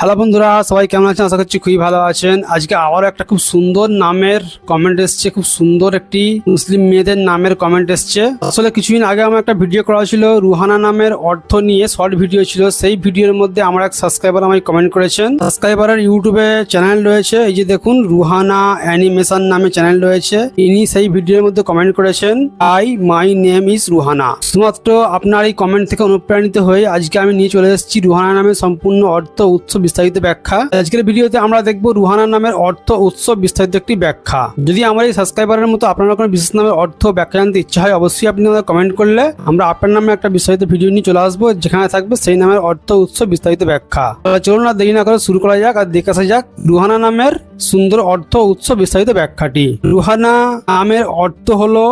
Hello বন্ধুরা, সবাই কেমন আছেন? আশা করছি খুবই ভালো আছেন। আজকে আবারও একটা খুব সুন্দর নামের কমেন্ট এসছে, খুব সুন্দর একটি মুসলিম মেয়েদের নামের কমেন্ট এসছে। আসলে কিছুদিন আগে আমার একটা ভিডিও করা ছিল রুহানা নামের অর্থ নিয়ে, শর্ট ভিডিও ছিল। সেই ভিডিওর মধ্যে আমার এক সাবস্ক্রাইবার আমায় কমেন্ট করেছেন। সাবস্ক্রাইবারের ইউটিউবে চ্যানেল রয়েছে, এই যে দেখুন রুহানা অ্যানিমেশন নামে চ্যানেল রয়েছে। ইনি সেই ভিডিওর মধ্যে কমেন্ট করেছেন, মাই নেম ইজ রুহানা। শুধুমাত্র আপনার এই কমেন্ট থেকে অনুপ্রাণিত হয়ে আজকে আমি নিয়ে চলে এসেছি রুহানা নামের সম্পূর্ণ অর্থ, উৎস, বিস্তারিত ব্যাখ্যা। আজকের ভিডিওতে আমরা দেখব রুহানা নামের অর্থ, উৎস, বিস্তারিত একটি ব্যাখ্যা। যদি আমার এই সাবস্ক্রাইবারের মতো আপনার কোনো বিশেষ নামের অর্থ ব্যাখ্যা জানতে ইচ্ছা হয়, অবশ্যই আপনি আমাদের কমেন্ট করলে আমরা আপনার নামে একটা বিস্তারিত ভিডিও নিয়ে চলে আসবো, যেখানে থাকবে সেই নামের অর্থ, উৎস, বিস্তারিত ব্যাখ্যা। চলুন আর দেরি না করে শুরু করা যাক আর দেখে আসা যাক রুহানা নামের সুন্দর অর্থ, উৎস, বিস্তারিত ব্যাখ্যাটি। রুহানা নামের অর্থ হলো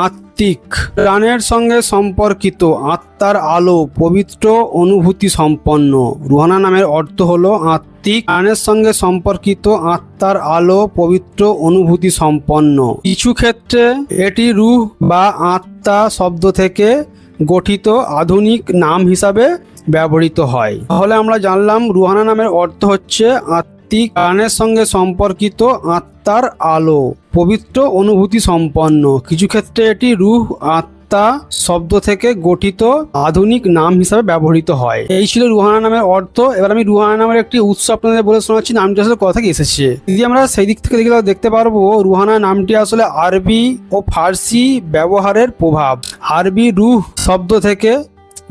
আত্মিক, প্রাণের সঙ্গে সম্পর্কিত, আত্মার আলো, পবিত্র অনুভূতি সম্পন্ন। রুহানা নামের অর্থ হলো আত্মিক, প্রাণের সঙ্গে সম্পর্কিত, আত্মার আলো, পবিত্র অনুভূতি সম্পন্ন। কিছু ক্ষেত্রে এটি রূহ বা আত্মা শব্দ থেকে গঠিত আধুনিক নাম হিসাবে ব্যবহৃত হয়। তাহলে আমরা জানলাম রুহানা নামের অর্থ হচ্ছে আত্মিক, প্রাণের সঙ্গে সম্পর্কিত, আত্মার আলো, পবিত্র অনুভূতি সম্পন্ন। কিছু ক্ষেত্রে এটি রূহ, আত্মা শব্দ থেকে গঠিত আধুনিক নাম হিসাবে ব্যবহৃত হয়। এই ছিল রুহানা নামের অর্থ। এবার আমি রুহানা নামের একটি উৎস আপনাদের বলে শোনাচ্ছি, নামটি আসলে কোথা থেকে এসেছে। যদি আমরা সেই দিক থেকে দেখতে পারবো রুহানা নামটি আসলে আরবি ও ফার্সি ব্যবহারের প্রভাব। আরবি রূহ শব্দ থেকে,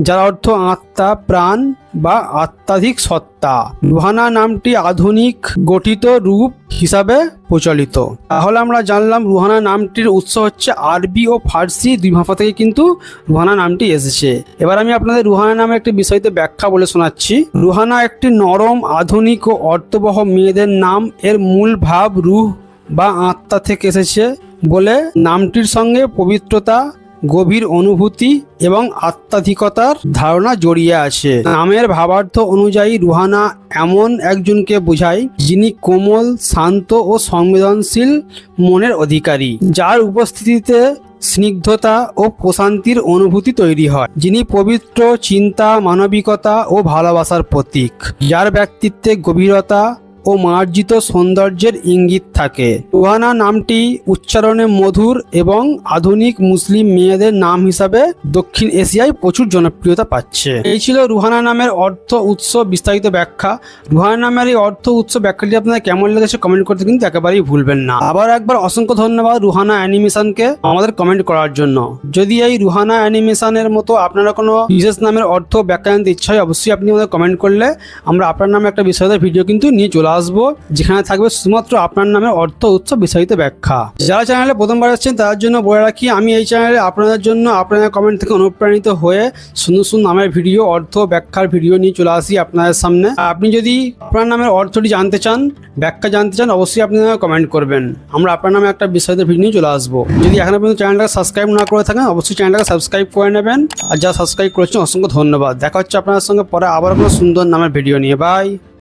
যার অর্থ আত্মা, প্রাণ বা আত্মাধিক সত্তা। রুহানা নামটি আধুনিক গঠিত রূপ হিসাবে প্রচলিত। তাহলে আমরা জানলাম রুহানা নামটির উৎস হচ্ছে আরবি ও ফার্সি, দুই ভাষা থেকে কিন্তু রুহানা নামটি এসেছে। এবার আমি আপনাদের রুহানা নামের একটি বিষয়তে ব্যাখ্যা বলে শোনাচ্ছি। রুহানা একটি নরম, আধুনিক ও অর্থবহ মেয়েদের নাম। এর মূল ভাব রূহ বা আত্মা থেকে এসেছে বলে নামটির সঙ্গে পবিত্রতা, গভীর অনুভূতি এবং আত্মাধিকতার ধারণা জড়িয়ে আছে। নামের ভাবার্থ অনুযায়ী রুহানা এমন একজনকে বোঝায় যিনি কোমল, শান্ত ও সংবেদনশীল মনের অধিকারী, যার উপস্থিতিতে স্নিগ্ধতা ও প্রশান্তির অনুভূতি তৈরি হয়, যিনি পবিত্র চিন্তা, মানবিকতা ও ভালোবাসার প্রতীক, যার ব্যক্তিত্বে গভীরতা ও মার্জিত সৌন্দর্যের ইঙ্গিত থাকে। রুহানা নামটি উচ্চারণে মধুর এবং আধুনিক মুসলিম মেয়েদের নাম হিসাবে দক্ষিণ এশিয়ায় প্রচুর জনপ্রিয়তা পাচ্ছে। এই ছিল রুহানা নামের অর্থ, উৎস, বিস্তারিত ব্যাখ্যা। রুহানা নামের এই অর্থ, উৎস ব্যাখ্যাটি আপনাদের কেমন লেগেছে কমেন্ট করতে কিন্তু একেবারেই ভুলবেন না। আবার একবার অসংখ্য ধন্যবাদ রুহানা অ্যানিমেশনকে আমাদের কমেন্ট করার জন্য। যদি এই রুহানা অ্যানিমেশনের মতো আপনারা কোনো বিশেষ নামের অর্থ ব্যাখ্যা জানতে ইচ্ছা হয়, অবশ্যই আপনি আমাদের কমেন্ট করলে আমরা আপনার নামে একটা বিস্তারিত ভিডিও কিন্তু নিয়ে চলে আসবো, যেখানে থাকবে শুধুমাত্র আপনার নামের অর্থ, উৎস, বিস্তারিত ব্যাখ্যা। যারা চ্যানেলে প্রথমবার আসছেন তাদের জন্য বলে রাখি, আমি এই চ্যানেলে আপনাদের জন্য আপনাদের কমেন্ট থেকে অনুপ্রাণিত হয়ে সুন্দর সুন্দর নামের ভিডিও, অর্থ, ব্যাখ্যার ভিডিও নিয়ে চলে আসি আপনাদের সামনে। আপনি যদি আপনার নামের অর্থটি জানতে চান, ব্যাখ্যা জানতে চান, অবশ্যই আপনি কমেন্ট করবেন, আমরা আপনার নামে একটা বিস্তারিত ভিডিও নিয়ে চলে আসবো। যদি এখনো পর্যন্ত চ্যানেলটাকে সাবস্ক্রাইব না করে থাকেন, অবশ্যই চ্যানেলটাকে সাবস্ক্রাইব করে নেবেন। আর যারা সাবস্ক্রাইব করেছেন অসংখ্য ধন্যবাদ। দেখা হচ্ছে আপনাদের সঙ্গে পরে আবার কোনো সুন্দর নামের ভিডিও নিয়ে। বাই।